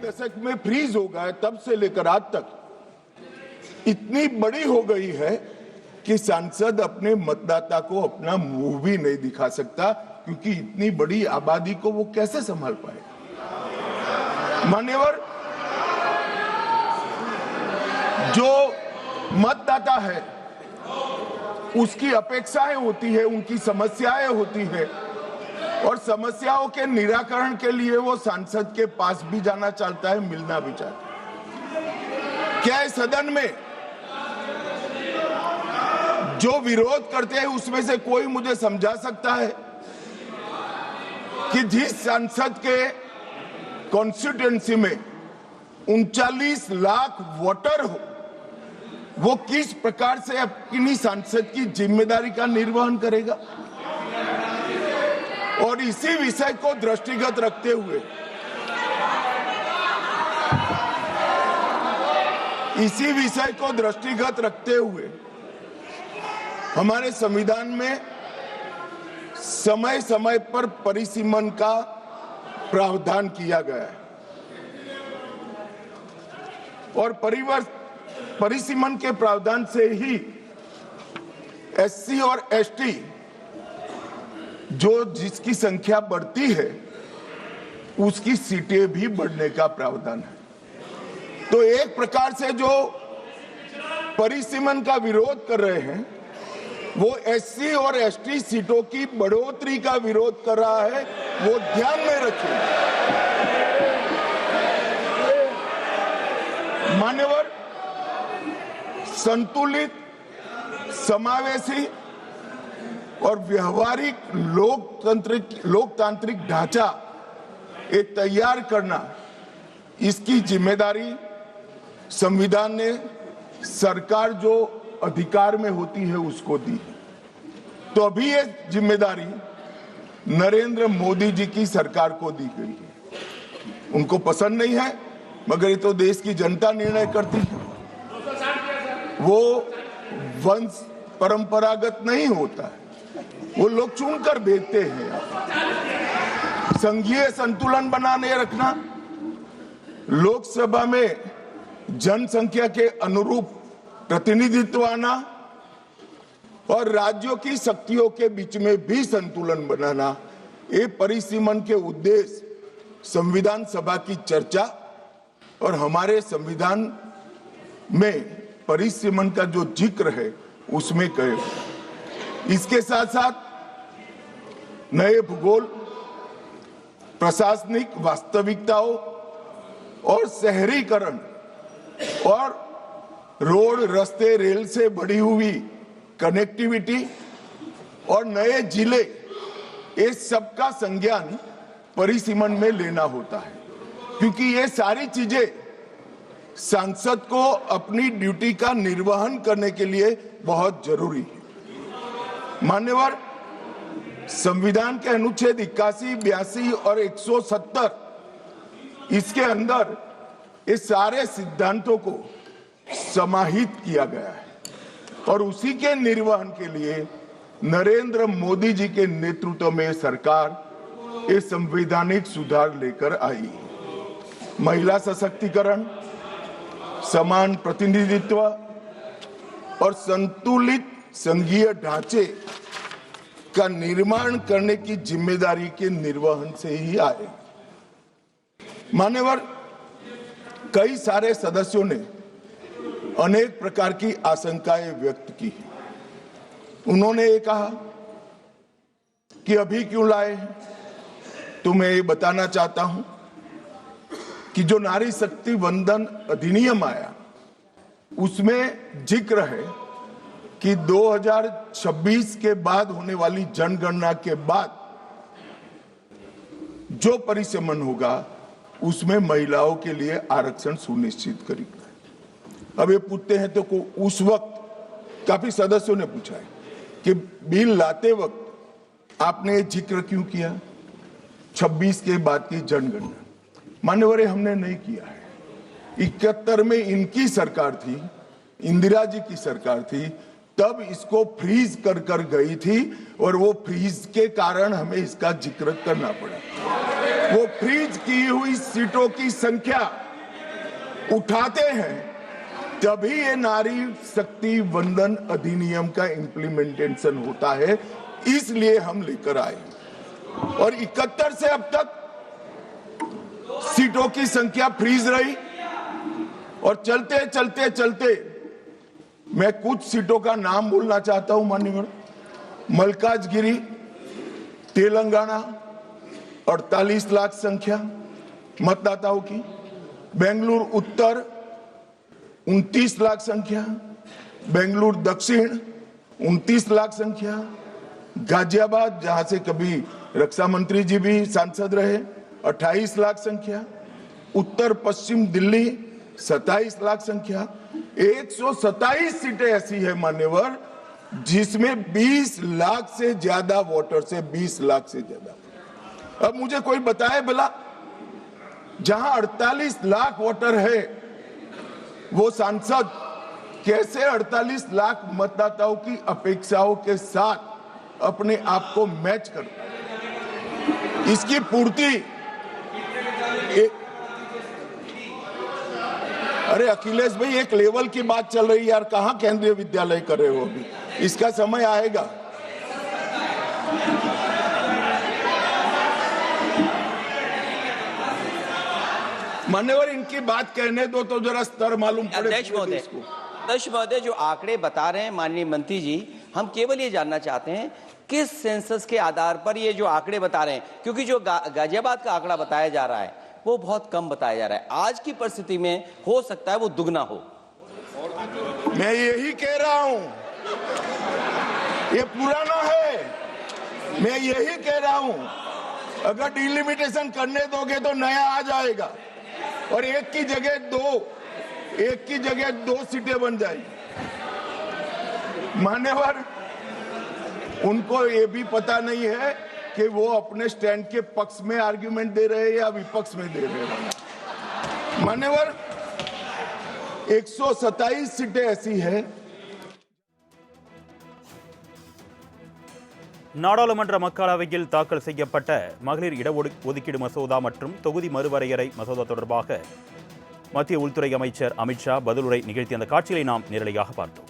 दशक में फ्रीज हो गया, तब से लेकर आज तक इतनी बड़ी हो गई है कि सांसद अपने मतदाता को अपना मुंह भी नहीं दिखा सकता, क्योंकि इतनी बड़ी आबादी को वो कैसे संभाल पाएगा। मान्यवर, जो मतदाता है उसकी अपेक्षाएं होती है, उनकी समस्याएं होती है, और समस्याओं के निराकरण के लिए वो सांसद के पास भी जाना चाहता है, मिलना भी चाहता है। क्या इस सदन में जो विरोध करते हैं उसमें से कोई मुझे समझा सकता है कि जिस सांसद के कॉन्स्टिट्यूएंसी में 39 लाख वोटर हो, वो किस प्रकार से अपनी सांसद की जिम्मेदारी का निर्वहन करेगा। और इसी विषय को दृष्टिगत रखते हुए हमारे संविधान में समय समय पर परिसीमन का प्रावधान किया गया है, और परिसीमन के प्रावधान से ही एससी और एसटी जिसकी संख्या बढ़ती है उसकी सीटें भी बढ़ने का प्रावधान है। तो एक प्रकार से जो परिसीमन का विरोध कर रहे हैं वो एससी और एसटी सीटों की बढ़ोतरी का विरोध कर रहा है, वो ध्यान में रखें। मान्यवर, संतुलित, समावेशी और व्यवहारिक लोकतांत्रिक ढांचा एक तैयार करना, इसकी जिम्मेदारी संविधान ने सरकार जो अधिकार में होती है उसको दी। तो अभी ये जिम्मेदारी नरेंद्र मोदी जी की सरकार को दी गई है। उनको पसंद नहीं है, मगर ये तो देश की जनता निर्णय करती है। वो वंश परंपरागत नहीं होता है, वो लोग चुनकर भेजते हैं। संघीय संतुलन बनाने रखना, लोकसभा में जनसंख्या के अनुरूप प्रतिनिधित्व आना और राज्यों की शक्तियों के बीच में भी संतुलन बनाना, ये परिसीमन के उद्देश्य संविधान सभा की चर्चा और हमारे संविधान में परिसीमन का जो जिक्र है उसमें कहे। इसके साथ साथ नए भूगोल, प्रशासनिक वास्तविकताओं और शहरीकरण और रोड, रास्ते, रेल से बढ़ी हुई कनेक्टिविटी और नए जिले, ये सबका संज्ञान परिसीमन में लेना होता है, क्योंकि ये सारी चीजें सांसद को अपनी ड्यूटी का निर्वहन करने के लिए बहुत जरूरी है। मान्यवर, संविधान के अनुच्छेद 81, 82 और 170 इसके अंदर इस सारे सिद्धांतों को समाहित किया गया है, और उसी के निर्वहन के लिए नरेंद्र मोदी जी के नेतृत्व में सरकार ये संवैधानिक सुधार लेकर आई। महिला सशक्तिकरण, समान प्रतिनिधित्व और संतुलित संघीय ढांचे का निर्माण करने की जिम्मेदारी के निर्वहन से ही आए। मान्यवर, कई सारे सदस्यों ने अनेक प्रकार की आशंकाएं व्यक्त की। उन्होंने ये कहा कि अभी क्यों लाए, तो मैं ये बताना चाहता हूं कि जो नारी शक्ति वंदन अधिनियम आया उसमें जिक्र है कि 2026 के बाद होने वाली जनगणना के बाद जो परिसीमन होगा उसमें महिलाओं के लिए आरक्षण सुनिश्चित करेगा। अब ये पूछते हैं तो उस वक्त काफी सदस्यों ने पूछा है कि बिल लाते वक्त आपने जिक्र क्यों किया 26 के बाद की जनगणना। मान्यवर, हमने नहीं किया है। 71 में इनकी सरकार थी, इंदिरा जी की सरकार थी, तब इसको फ्रीज कर गई थी, और वो फ्रीज के कारण हमें इसका जिक्र करना पड़ा। वो फ्रीज की हुई सीटों की संख्या उठाते हैं, तभी ये नारी शक्ति वंदन अधिनियम का इम्प्लीमेंटेशन होता है। इसलिए हम लेकर आए और 71 से अब तक सीटों की संख्या फ्रीज रही और चलते चलते चलते मैं कुछ सीटों का नाम बोलना चाहता हूं माननीय। मलकाजगिरी तेलंगाना 48 लाख संख्या मतदाताओं की, बेंगलुरु उत्तर 29 लाख संख्या, बेंगलुरु दक्षिण 29 लाख संख्या, गाजियाबाद जहां से कभी रक्षा मंत्री जी भी सांसद रहे 28 लाख संख्या, उत्तर पश्चिम दिल्ली 27 लाख संख्या। 127 सीटें ऐसी है मान्यवर जिसमें 20 लाख से ज्यादा वोटर्स है, 20 लाख से ज्यादा। अब मुझे कोई बताए भला, जहां 48 लाख वोटर है वो सांसद कैसे 48 लाख मतदाताओं की अपेक्षाओं के साथ अपने आप को मैच कर, इसकी पूर्ति अरे अखिलेश भाई, एक लेवल की बात चल रही है यार, कहां केंद्रीय विद्यालय कर रहे हो अभी, इसका समय आएगा। मान्यवर इनकी बात कहने दो तो जरा स्तर मालूम पड़े। अध्यक्ष महोदय, जो आंकड़े बता रहे हैं माननीय मंत्री जी, हम केवल ये जानना चाहते हैं किस सेंसस के आधार पर ये जो आंकड़े बता रहे हैं, क्योंकि जो गाजियाबाद का आंकड़ा बताया जा रहा है वो बहुत कम बताया जा रहा है। आज की परिस्थिति में हो सकता है वो दुगना हो। मैं यही कह रहा हूं, ये पुराना है, मैं यही कह रहा हूं, अगर डिलिमिटेशन करने दोगे तो नया आ जाएगा और एक की जगह दो सीटें बन जाएगी। मान्यवर, उनको ये भी पता नहीं है कि वो अपने स्टैंड के पक्ष में आर्ग्यूमेंट दे रहे हैं या विपक्ष में दे रहे हैं। मान्यवर, 127 सीटें ऐसी है। நாடாளுமன்ற மக்களவையில் தாக்கல் செய்யப்பட்ட மகளிர் இடஒதுக்கீடு மசோதா மற்றும் தொகுதி மறுவரையறை மசோதா தொடர்பாக மத்திய உள்துறை அமைச்சர் அமித்ஷா பதிலுரை நிகழ்த்திய அந்த காட்சிகளை நாம் நேரடியாக பார்த்தோம்.